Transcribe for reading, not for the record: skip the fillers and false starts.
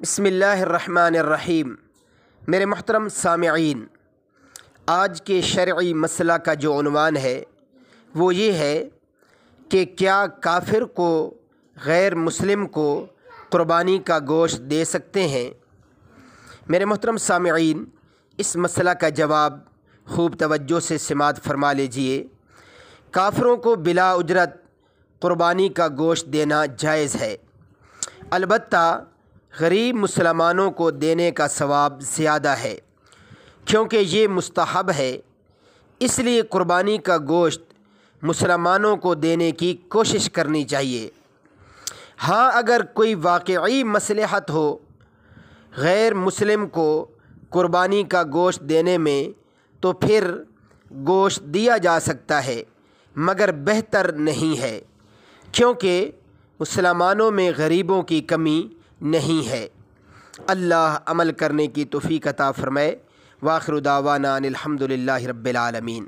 بسم اللہ الرحمن الرحیم۔ میرے محترم سامعین، آج کے شرعی مسئلہ کا جو عنوان ہے وہ یہ ہے کہ کیا کافر کو غیر مسلم کو قربانی کا گوشت دے سکتے ہیں؟ میرے محترم سامعین، اس مسئلہ کا جواب خوب توجہ سے سماعت فرما لیجئے۔ کافروں کو بلا اجرت قربانی کا گوشت دینا جائز ہے، البتہ غریب مسلمانوں کو دینے کا ثواب زیادہ ہے، کیونکہ یہ مستحب ہے۔ اس لیے قربانی کا گوشت مسلمانوں کو دینے کی کوشش کرنی چاہیے۔ ہاں، اگر کوئی واقعی مصلحت ہو غیر مسلم کو قربانی کا گوشت دینے میں تو پھر گوشت دیا جا سکتا ہے، مگر بہتر نہیں ہے، کیونکہ مسلمانوں میں غریبوں کی کمی نہیں ہے۔ اللہ عمل کرنے کی توفیق عطا فرمائے۔ وآخر دعوانا ان الحمد للہ رب العالمین۔